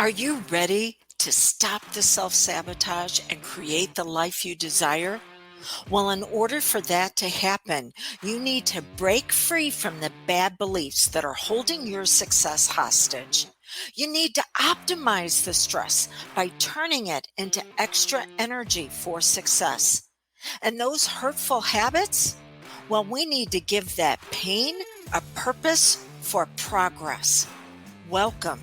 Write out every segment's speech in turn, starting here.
Are you ready to stop the self-sabotage and create the life you desire? Well, in order for that to happen, you need to break free from the bad beliefs that are holding your success hostage. You need to optimize the stress by turning it into extra energy for success. And those hurtful habits? Well, we need to give that pain a purpose for progress. Welcome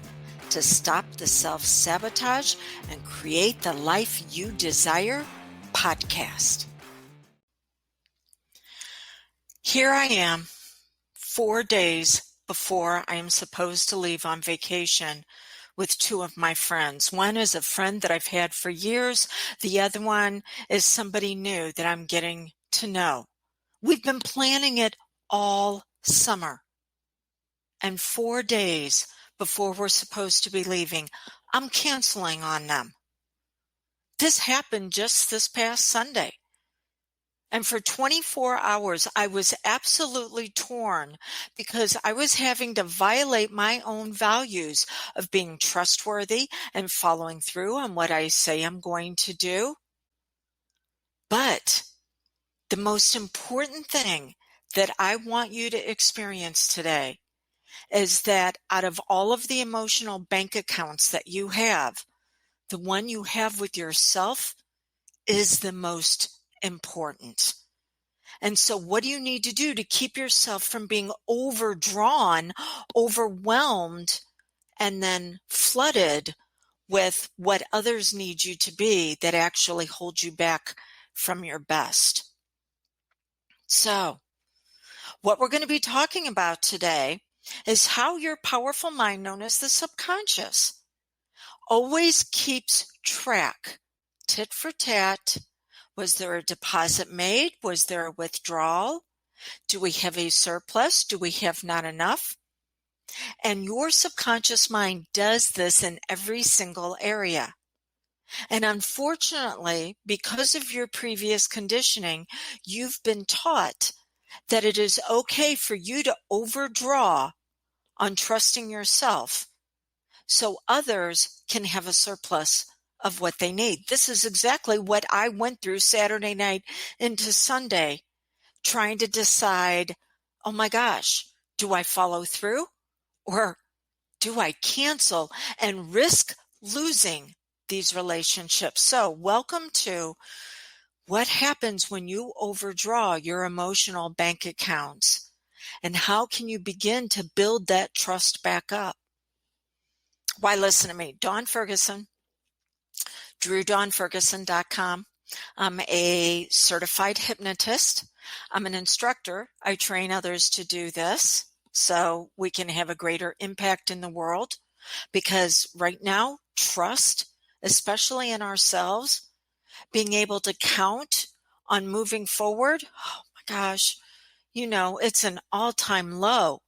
to Stop the Self-Sabotage and Create the Life You Desire podcast. Here I am, 4 days before I am supposed to leave on vacation with two of my friends. One is a friend that I've had for years. The other one is somebody new that I'm getting to know. We've been planning it all summer. And 4 days before we're supposed to be leaving, I'm canceling on them. This happened just this past Sunday. And for 24 hours, I was absolutely torn because I was having to violate my own values of being trustworthy and following through on what I say I'm going to do. But the most important thing that I want you to experience today is that out of all of the emotional bank accounts that you have, the one you have with yourself is the most important. And so what do you need to do to keep yourself from being overdrawn, overwhelmed, and then flooded with what others need you to be that actually hold you back from your best? So what we're going to be talking about today is how your powerful mind, known as the subconscious, always keeps track, tit for tat. Was there a deposit made? Was there a withdrawal? Do we have a surplus? Do we have not enough? And your subconscious mind does this in every single area. And unfortunately, because of your previous conditioning, you've been taught that it is okay for you to overdraw on trusting yourself so others can have a surplus of what they need. This is exactly what I went through Saturday night into Sunday, trying to decide, oh my gosh, do I follow through or do I cancel and risk losing these relationships? So welcome to what happens when you overdraw your emotional bank accounts. And how can you begin to build that trust back up? Why, listen to me. Dawn Ferguson, DrewDawnFerguson.com. I'm a certified hypnotist. I'm an instructor. I train others to do this so we can have a greater impact in the world. Because right now, trust, especially in ourselves, being able to count on moving forward, oh my gosh, it's an all-time low,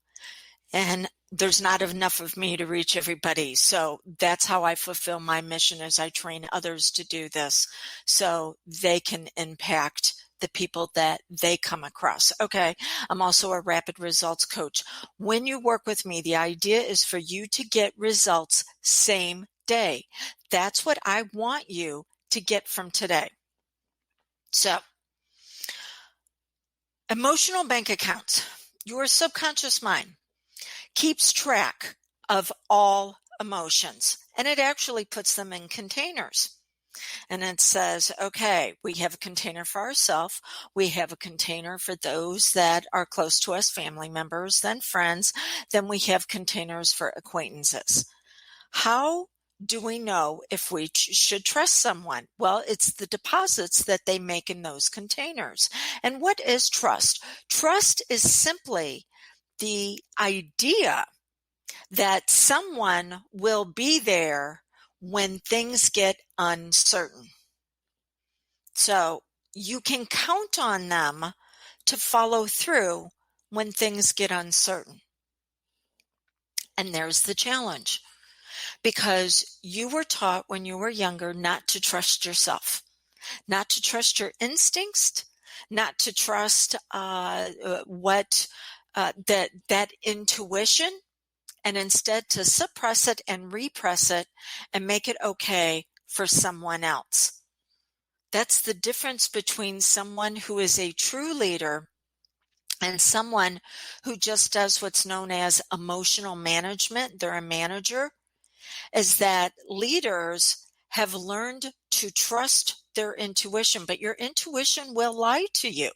and there's not enough of me to reach everybody. So that's how I fulfill my mission, as I train others to do this so they can impact the people that they come across. Okay. I'm also a rapid results coach. When you work with me, the idea is for you to get results same day. That's what I want you to get from today. So, emotional bank accounts, your subconscious mind keeps track of all emotions, and it actually puts them in containers. And it says, okay, we have a container for ourselves. We have a container for those that are close to us, family members, then friends. Then we have containers for acquaintances. How do we know if we should trust someone? Well, it's the deposits that they make in those containers. And what is trust? Trust is simply the idea that someone will be there when things get uncertain. So you can count on them to follow through when things get uncertain. And there's the challenge, because you were taught when you were younger not to trust yourself, not to trust your instincts, not to trust that intuition. and instead to suppress it and repress it and make it okay for someone else. That's the difference between someone who is a true leader and someone who just does what's known as emotional management. They're a manager, is that leaders have learned to trust their intuition, but your intuition will lie to you.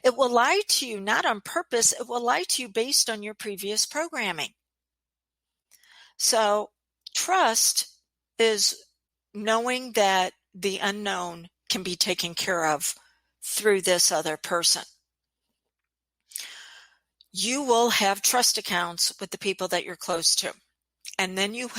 It will lie to you not on purpose, it will lie to you based on your previous programming. So trust is knowing that the unknown can be taken care of through this other person. You will have trust accounts with the people that you're close to. And then you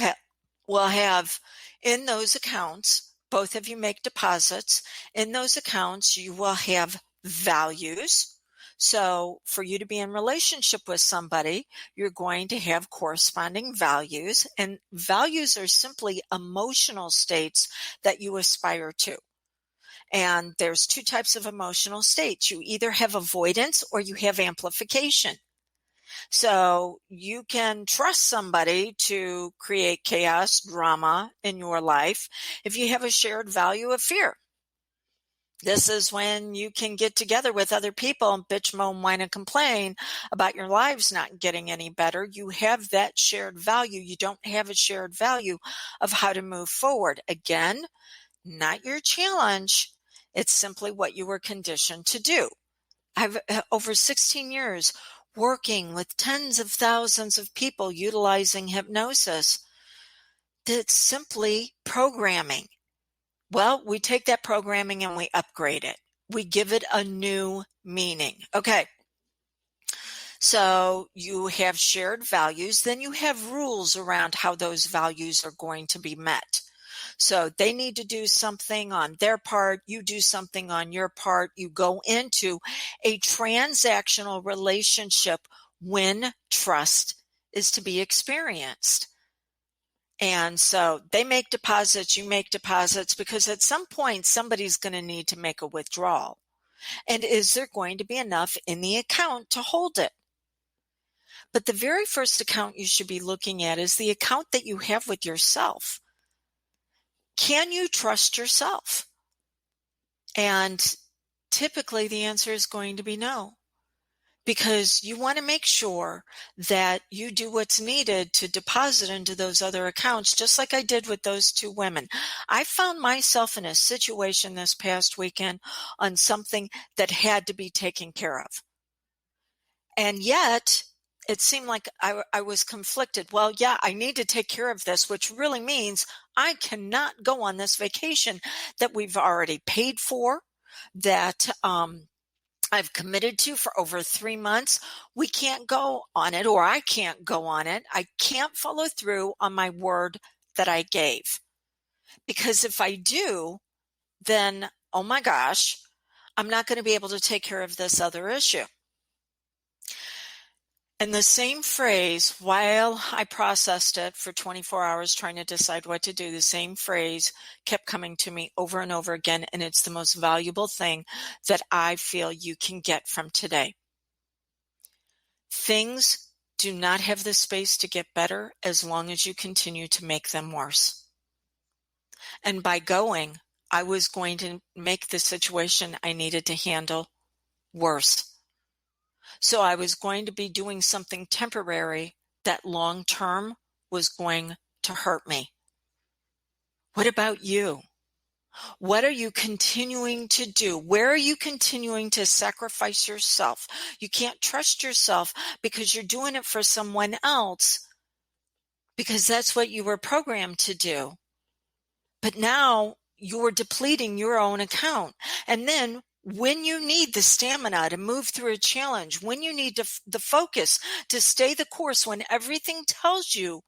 will have in those accounts, both of you make deposits. In those accounts, you will have values. So for you to be in relationship with somebody, you're going to have corresponding values. And values are simply emotional states that you aspire to. And there's two types of emotional states. You either have avoidance or you have amplification. So you can trust somebody to create chaos, drama in your life if you have a shared value of fear. This is when you can get together with other people and bitch, moan, whine, and complain about your lives not getting any better. You have that shared value. You don't have a shared value of how to move forward. Again, not your challenge. It's simply what you were conditioned to do. I've over 16 years working with tens of thousands of people utilizing hypnosis. It's simply programming. Well, we take that programming and we upgrade it. We give it a new meaning. Okay. So you have shared values, then you have rules around how those values are going to be met. So they need to do something on their part, you do something on your part, you go into a transactional relationship when trust is to be experienced. And so they make deposits, you make deposits, because at some point somebody's going to need to make a withdrawal. And is there going to be enough in the account to hold it? But the very first account you should be looking at is the account that you have with yourself. Can you trust yourself? And typically the answer is going to be no, because you want to make sure that you do what's needed to deposit into those other accounts, just like I did with those two women. I found myself in a situation this past weekend on something that had to be taken care of. And yet it seemed like I was conflicted. Well, yeah, I need to take care of this, which really means I cannot go on this vacation that we've already paid for, that I've committed to for over 3 months. We can't go on it, or I can't go on it. I can't follow through on my word that I gave. Because if I do, then, oh my gosh, I'm not going to be able to take care of this other issue. And the same phrase, while I processed it for 24 hours trying to decide what to do, the same phrase kept coming to me over and over again. And it's the most valuable thing that I feel you can get from today. Things do not have the space to get better as long as you continue to make them worse. And by going, I was going to make the situation I needed to handle worse. So I was going to be doing something temporary that long term was going to hurt me. What about you? What are you continuing to do? Where are you continuing to sacrifice yourself? You can't trust yourself because you're doing it for someone else, because that's what you were programmed to do. But now you're depleting your own account. And then when you need the stamina to move through a challenge, when you need the focus to stay the course, when everything tells you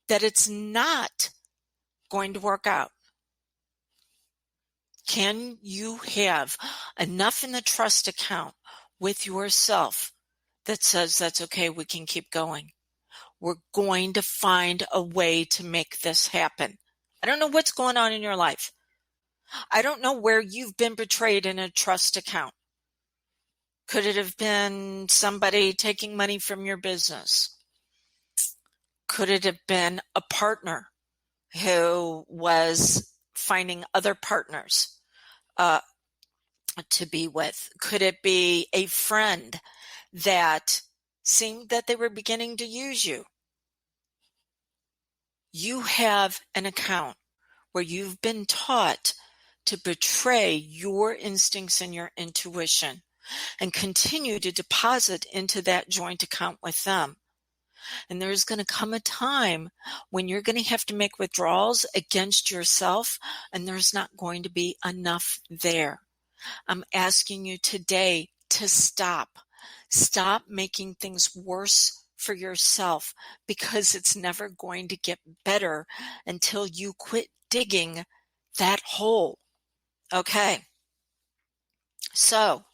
that it's not going to work out, can you have enough in the trust account with yourself that says, that's okay, we can keep going. We're going to find a way to make this happen. I don't know what's going on in your life. I don't know where you've been betrayed in a trust account. Could it have been somebody taking money from your business? Could it have been a partner who was finding other partners to be with? Could it be a friend that seemed that they were beginning to use you? You have an account where you've been taught to betray your instincts and your intuition and continue to deposit into that joint account with them. And there's going to come a time when you're going to have to make withdrawals against yourself, and there's not going to be enough there. I'm asking you today to stop. Stop making things worse for yourself, because it's never going to get better until you quit digging that hole. Okay. So,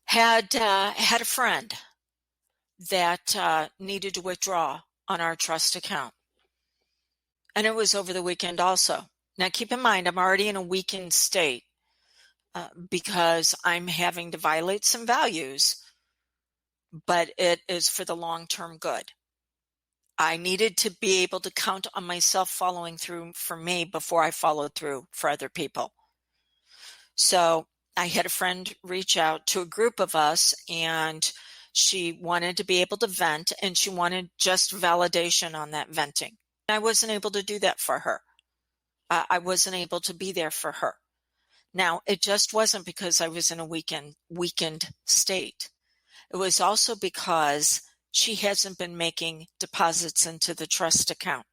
had a friend that needed to withdraw on our trust account. And it was over the weekend also. Now keep in mind, I'm already in a weakened state because I'm having to violate some values, but it is for the long-term good. I needed to be able to count on myself following through for me before I followed through for other people. So I had a friend reach out to a group of us, and she wanted to be able to vent, and she wanted just validation on that venting. I wasn't able to do that for her. I wasn't able to be there for her. Now, it just wasn't because I was in a weakened state. It was also because she hasn't been making deposits into the trust account.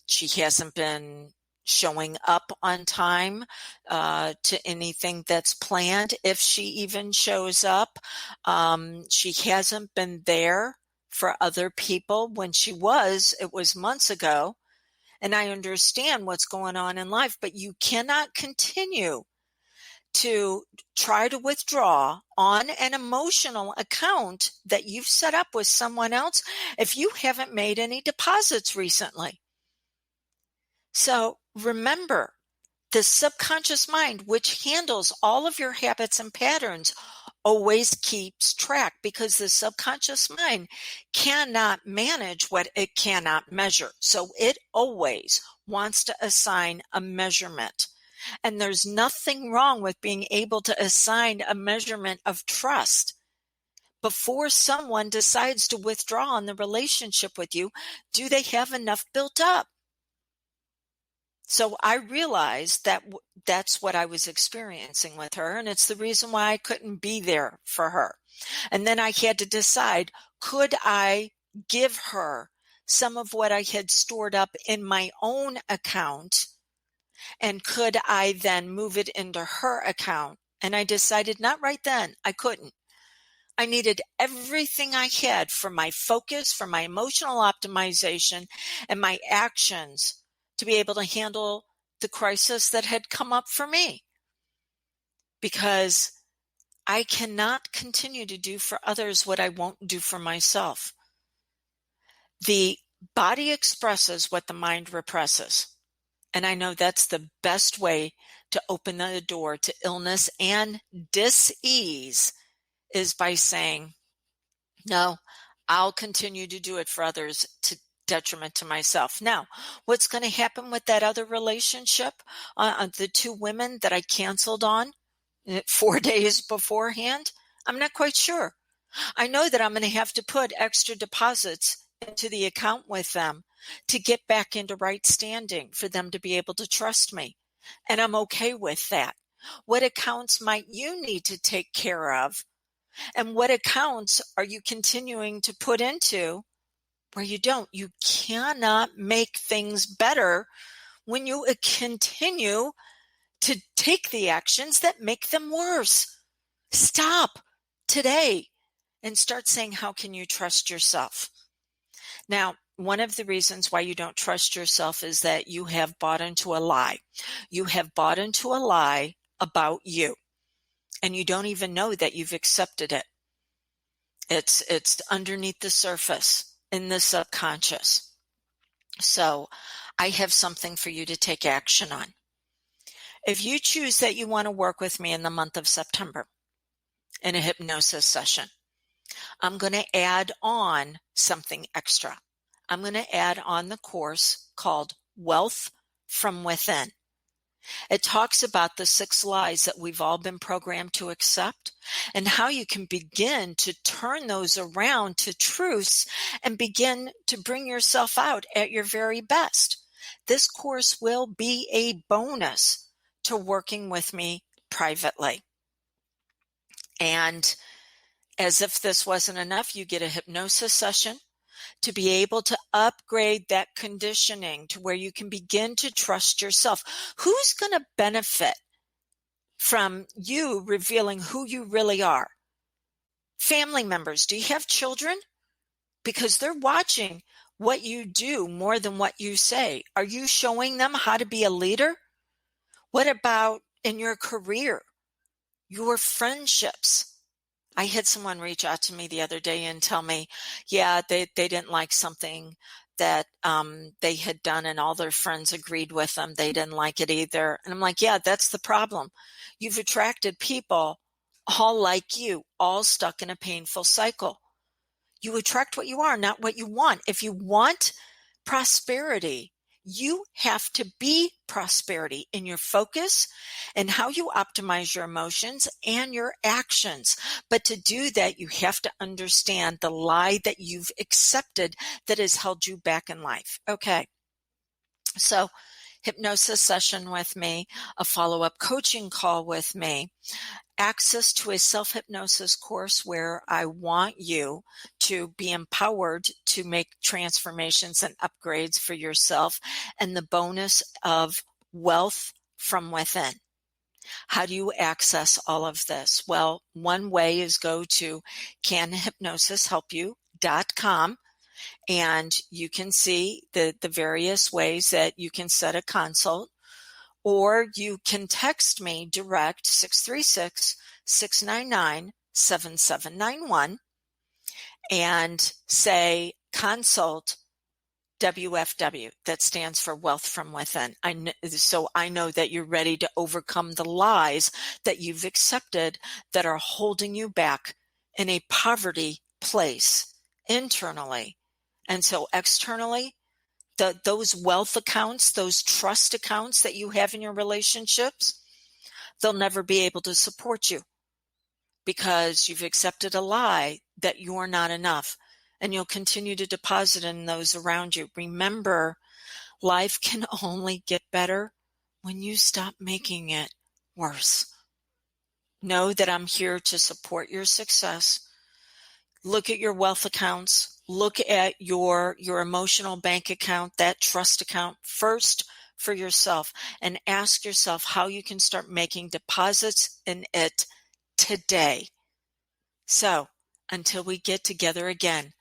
She hasn't been showing up on time to anything that's planned. If she even shows up, she hasn't been there for other people. When she was, it was months ago. And I understand what's going on in life, but you cannot continue to try to withdraw on an emotional account that you've set up with someone else if you haven't made any deposits recently. So remember, the subconscious mind, which handles all of your habits and patterns, always keeps track, because the subconscious mind cannot manage what it cannot measure. So it always wants to assign a measurement. And there's nothing wrong with being able to assign a measurement of trust. Before someone decides to withdraw in the relationship with you, do they have enough built up? So I realized that that's what I was experiencing with her, and it's the reason why I couldn't be there for her. And then I had to decide, could I give her some of what I had stored up in my own account, and could I then move it into her account? And I decided not right then. I couldn't. I needed everything I had for my focus, for my emotional optimization, and my actions to be able to handle the crisis that had come up for me. Because I cannot continue to do for others what I won't do for myself. The body expresses what the mind represses. And I know that's the best way to open the door to illness and dis-ease, is by saying, no, I'll continue to do it for others to detriment to myself. Now, what's going to happen with that other relationship, the two women that I canceled on 4 days beforehand? I'm not quite sure. I know that I'm going to have to put extra deposits into the account with them to get back into right standing for them to be able to trust me. And I'm okay with that. What accounts might you need to take care of? And what accounts are you continuing to put into where you don't? You cannot make things better when you continue to take the actions that make them worse. Stop today and start saying, how can you trust yourself? Now, one of the reasons why you don't trust yourself is that you have bought into a lie. You have bought into a lie about you, and you don't even know that you've accepted it. It's underneath the surface in the subconscious. So I have something for you to take action on. If you choose that you want to work with me in the month of September in a hypnosis session, I'm going to add on something extra. I'm going to add on the course called Wealth from Within. It talks about the 6 lies that we've all been programmed to accept and how you can begin to turn those around to truths and begin to bring yourself out at your very best. This course will be a bonus to working with me privately. And as if this wasn't enough, you get a hypnosis session to be able to upgrade that conditioning to where you can begin to trust yourself. Who's going to benefit from you revealing who you really are? Family members. Do you have children? Because they're watching what you do more than what you say. Are you showing them how to be a leader? What about in your career, your friendships? I had someone reach out to me the other day and tell me, yeah, they didn't like something that they had done and all their friends agreed with them. They didn't like it either. And I'm like, yeah, that's the problem. You've attracted people all like you, all stuck in a painful cycle. You attract what you are, not what you want. If you want prosperity, you have to be prosperity in your focus and how you optimize your emotions and your actions. But to do that, you have to understand the lie that you've accepted that has held you back in life. Okay. So hypnosis session with me, a follow-up coaching call with me, access to a self-hypnosis course where I want you to be empowered to make transformations and upgrades for yourself, and the bonus of wealth from within. How do you access all of this? Well, one way is go to canhypnosishelpyou.com and you can see the various ways that you can set a consult. Or you can text me direct 636-699-7791 and say consult WFW. That stands for Wealth from Within. So I know that you're ready to overcome the lies that you've accepted that are holding you back in a poverty place internally. And so externally, those wealth accounts, those trust accounts that you have in your relationships, they'll never be able to support you because you've accepted a lie that you're not enough, and you'll continue to deposit in those around you. Remember, life can only get better when you stop making it worse. Know that I'm here to support your success. Look at your wealth accounts. Look at your emotional bank account, that trust account first for yourself, and ask yourself how you can start making deposits in it today. So until we get together again,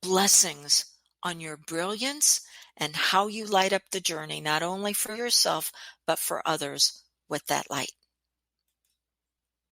blessings on your brilliance and how you light up the journey, not only for yourself, but for others with that light.